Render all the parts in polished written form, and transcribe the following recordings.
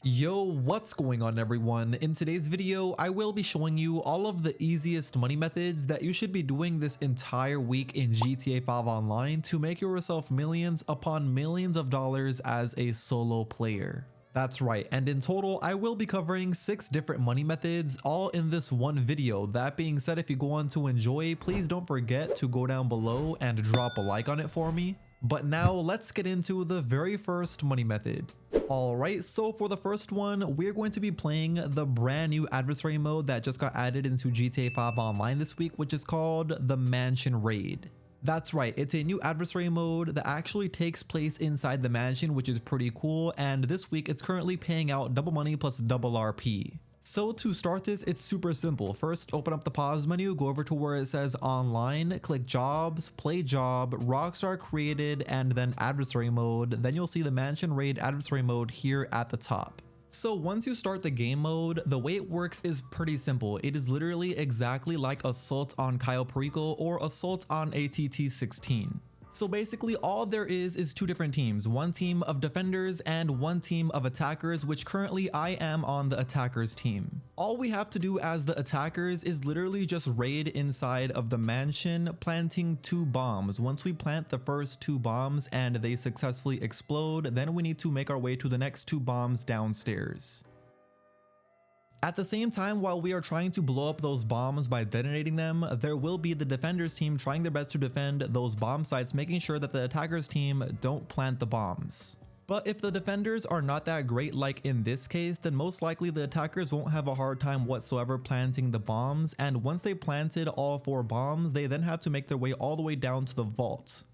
Yo, what's going on everyone? In today's video, I will be showing you all of the easiest money methods that you should be doing this entire week in GTA 5 Online to make yourself millions upon millions of dollars as a solo player. That's right, and in total, I will be covering 6 different money methods all in this one video. That being said, if you go on to enjoy, please don't forget to go down below and drop a like on it for me. But now let's get into the very first money method. Alright, so for the first one, we're going to be playing the brand new adversary mode that just got added into GTA 5 Online this week, which is called the Mansion Raid. That's right, it's a new adversary mode that actually takes place inside the mansion, which is pretty cool, and this week it's currently paying out double money plus double RP. So to start this, it's super simple. First, open up the pause menu, go over to where it says online, click jobs, play job, Rockstar created, and then adversary mode. Then you'll see the Mansion Raid adversary mode here at the top. So once you start the game mode, the way it works is pretty simple. It is literally exactly like Assault on Cayo Perico or Assault on ATT-16. So basically all there is 2 different teams, one team of defenders and one team of attackers, which currently I am on the attackers team. All we have to do as the attackers is literally just raid inside of the mansion, planting 2 bombs. Once we plant the first 2 bombs and they successfully explode, then we need to make our way to the next 2 bombs downstairs. At the same time, while we are trying to blow up those bombs by detonating them, there will be the defenders team trying their best to defend those bomb sites, making sure that the attackers team don't plant the bombs. But if the defenders are not that great like in this case, then most likely the attackers won't have a hard time whatsoever planting the bombs, and once they planted all 4 bombs, they then have to make their way all the way down to the vault.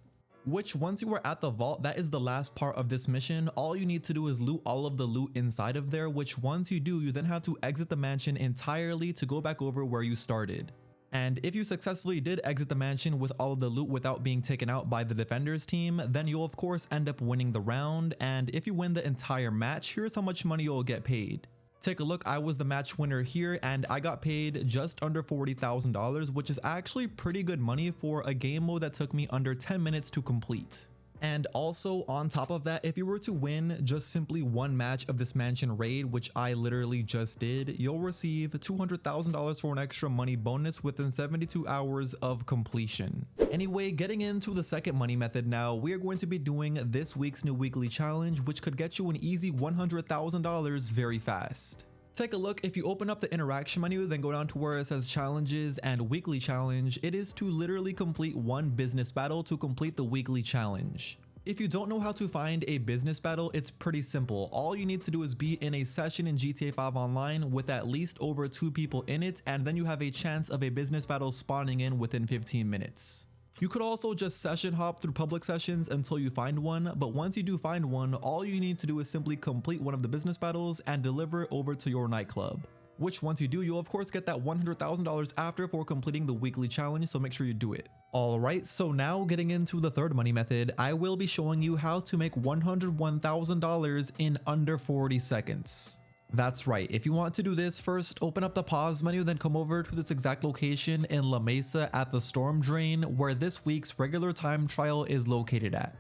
Which once you are at the vault, that is the last part of this mission. All you need to do is loot all of the loot inside of there, which once you do, you then have to exit the mansion entirely to go back over where you started. And if you successfully did exit the mansion with all of the loot without being taken out by the defenders team, then you'll of course end up winning the round, and if you win the entire match, here's how much money you'll get paid. Take a look, I was the match winner here and I got paid just under $40,000, which is actually pretty good money for a game mode that took me under 10 minutes to complete. And also on top of that, if you were to win just simply one match of this mansion raid, which I literally just did, you'll receive $200,000 for an extra money bonus within 72 hours of completion. Anyway, getting into the second money method now, we are going to be doing this week's new weekly challenge, which could get you an easy $100,000 very fast. Take a look, if you open up the interaction menu, then go down to where it says challenges and weekly challenge, it is to literally complete one business battle to complete the weekly challenge. If you don't know how to find a business battle, it's pretty simple. All you need to do is be in a session in GTA 5 Online with at least over 2 people in it, and then you have a chance of a business battle spawning in within 15 minutes. You could also just session hop through public sessions until you find one, but once you do find one, all you need to do is simply complete one of the business battles and deliver it over to your nightclub. Which once you do, you'll of course get that $100,000 after for completing the weekly challenge, so make sure you do it. Alright, so now getting into the third money method, I will be showing you how to make $101,000 in under 40 seconds. That's right, if you want to do this, first open up the pause menu, then come over to this exact location in La Mesa at the storm drain where this week's regular time trial is located at.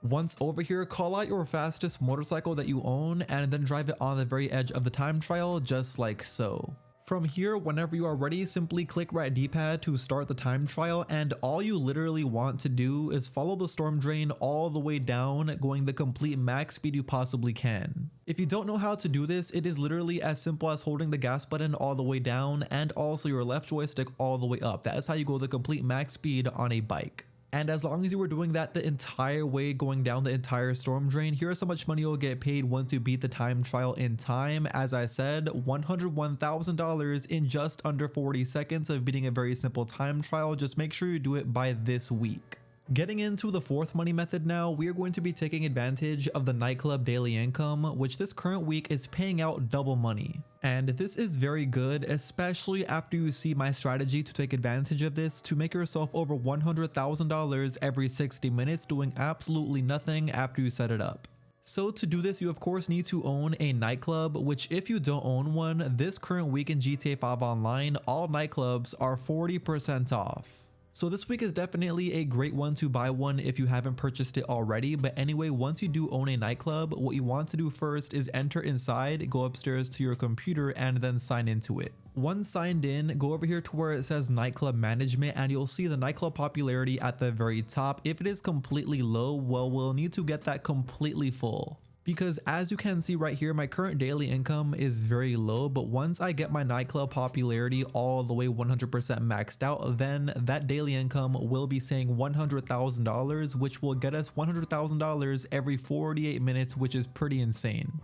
Once over here, call out your fastest motorcycle that you own and then drive it on the very edge of the time trial just like so. From here, whenever you are ready, simply click right D-pad to start the time trial, and all you literally want to do is follow the storm drain all the way down, going the complete max speed you possibly can. If you don't know how to do this, it is literally as simple as holding the gas button all the way down and also your left joystick all the way up. That is how you go the complete max speed on a bike. And as long as you were doing that the entire way, going down the entire storm drain, here's how much money you'll get paid once you beat the time trial in time. As I said, $101,000 in just under 40 seconds of beating a very simple time trial. Just make sure you do it by this week. Getting into the fourth money method now, we are going to be taking advantage of the nightclub daily income, which this current week is paying out double money. And this is very good, especially after you see my strategy to take advantage of this to make yourself over $100,000 every 60 minutes doing absolutely nothing after you set it up. So to do this, you of course need to own a nightclub, which if you don't own one, this current week in GTA 5 Online, all nightclubs are 40% off. So this week is definitely a great one to buy one if you haven't purchased it already. But anyway, once you do own a nightclub, what you want to do first is enter inside, go upstairs to your computer, and then sign into it. Once signed in, go over here to where it says nightclub management, and you'll see the nightclub popularity at the very top. If it is completely low, well, we'll need to get that completely full. Because as you can see right here, my current daily income is very low, but once I get my nightclub popularity all the way 100% maxed out, then that daily income will be saying $100,000, which will get us $100,000 every 48 minutes, which is pretty insane.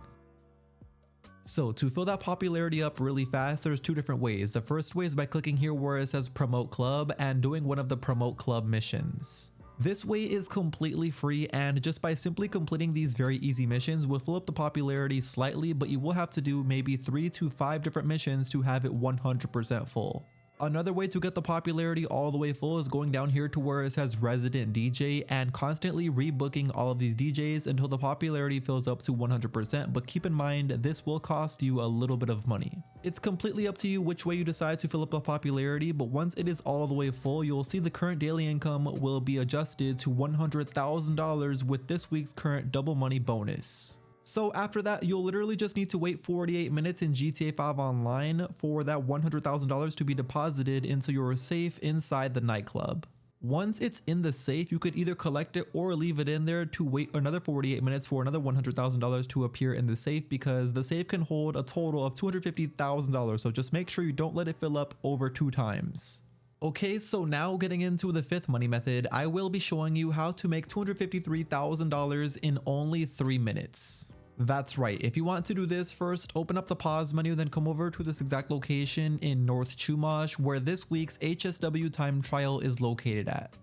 So to fill that popularity up really fast, there's two different ways. The first way is by clicking here where it says promote club and doing one of the promote club missions. This way is completely free, and just by simply completing these very easy missions will fill up the popularity slightly, but you will have to do maybe 3 to 5 different missions to have it 100% full. Another way to get the popularity all the way full is going down here to where it says resident DJ and constantly rebooking all of these DJs until the popularity fills up to 100%, but keep in mind this will cost you a little bit of money. It's completely up to you which way you decide to fill up the popularity, but once it is all the way full, you'll see the current daily income will be adjusted to $100,000 with this week's current double money bonus. So after that, you'll literally just need to wait 48 minutes in GTA 5 Online for that $100,000 to be deposited into your safe inside the nightclub. Once it's in the safe, you could either collect it or leave it in there to wait another 48 minutes for another $100,000 to appear in the safe, because the safe can hold a total of $250,000. So just make sure you don't let it fill up over 2 times. Okay, so now getting into the 5th money method, I will be showing you how to make $253,000 in only 3 minutes. That's right, if you want to do this, first open up the pause menu, then come over to this exact location in North Chumash where this week's HSW time trial is located at.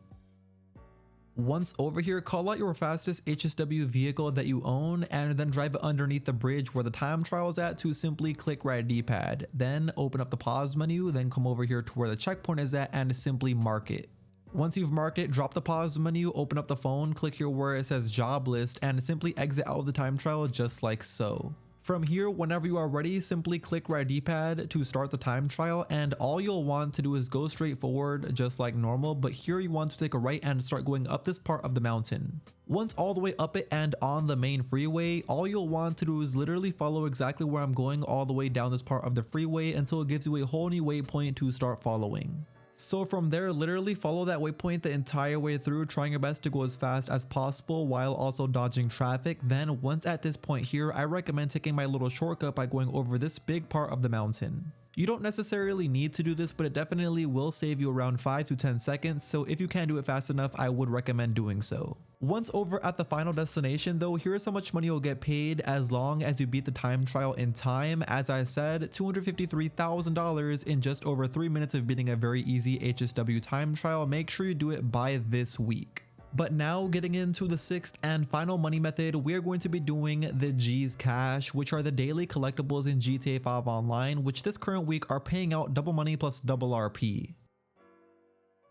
Once over here, call out your fastest HSW vehicle that you own and then drive it underneath the bridge where the time trial is at to simply click right D-pad. Then open up the pause menu, then come over here to where the checkpoint is at and simply mark it. Once you've marked it, drop the pause menu, open up the phone, click here where it says job list, and simply exit out of the time trial just like so. From here, whenever you are ready, simply click right D-pad to start the time trial, and all you'll want to do is go straight forward just like normal, but here you want to take a right and start going up this part of the mountain. Once all the way up it and on the main freeway, all you'll want to do is literally follow exactly where I'm going all the way down this part of the freeway until it gives you a whole new waypoint to start following. So from there, literally follow that waypoint the entire way through, trying your best to go as fast as possible while also dodging traffic. Then once at this point here, I recommend taking my little shortcut by going over this big part of the mountain. You don't necessarily need to do this, but it definitely will save you around 5 to 10 seconds, so if you can do it fast enough, I would recommend doing so. Once over at the final destination though, here's how much money you'll get paid as long as you beat the time trial in time. As I said, $253,000 in just over 3 minutes of beating a very easy HSW time trial. Make sure you do it by this week. But now getting into the 6th and final money method, we are going to be doing the G's Cash, which are the daily collectibles in GTA 5 Online, which this current week are paying out double money plus double RP.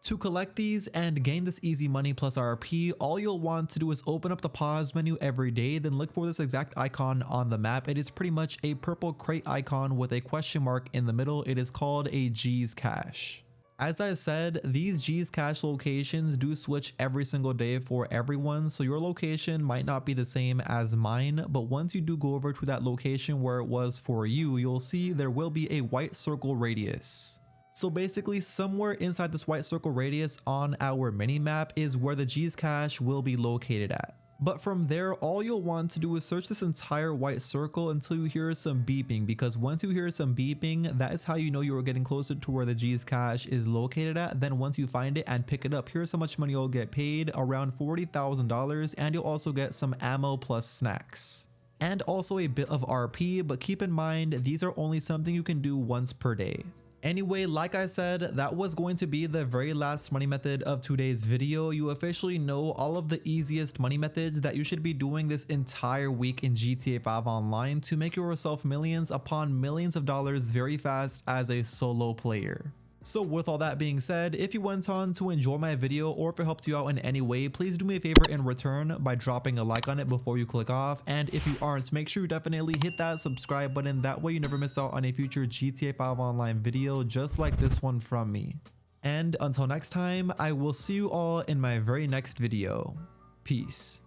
To collect these and gain this easy money plus RP, all you'll want to do is open up the pause menu every day, then look for this exact icon on the map. It is pretty much a purple crate icon with a question mark in the middle. It is called a G's Cash. As I said, these G's Cash locations do switch every single day for everyone, so your location might not be the same as mine, but once you do go over to that location where it was for you, you'll see there will be a white circle radius. So basically somewhere inside this white circle radius on our mini map is where the G's Cash will be located at. But from there, all you'll want to do is search this entire white circle until you hear some beeping, because once you hear some beeping, that is how you know you are getting closer to where the G's Cash is located at. Then once you find it and pick it up, here's how much money you'll get paid, around $40,000, and you'll also get some ammo plus snacks. And also a bit of RP, but keep in mind, these are only something you can do once per day. Anyway, like I said, that was going to be the very last money method of today's video. You officially know all of the easiest money methods that you should be doing this entire week in GTA 5 Online to make yourself millions upon millions of dollars very fast as a solo player. So with all that being said, if you went on to enjoy my video or if it helped you out in any way, please do me a favor in return by dropping a like on it before you click off. And if you aren't, make sure you definitely hit that subscribe button. That way you never miss out on a future GTA 5 Online video just like this one from me. And until next time, I will see you all in my very next video. Peace.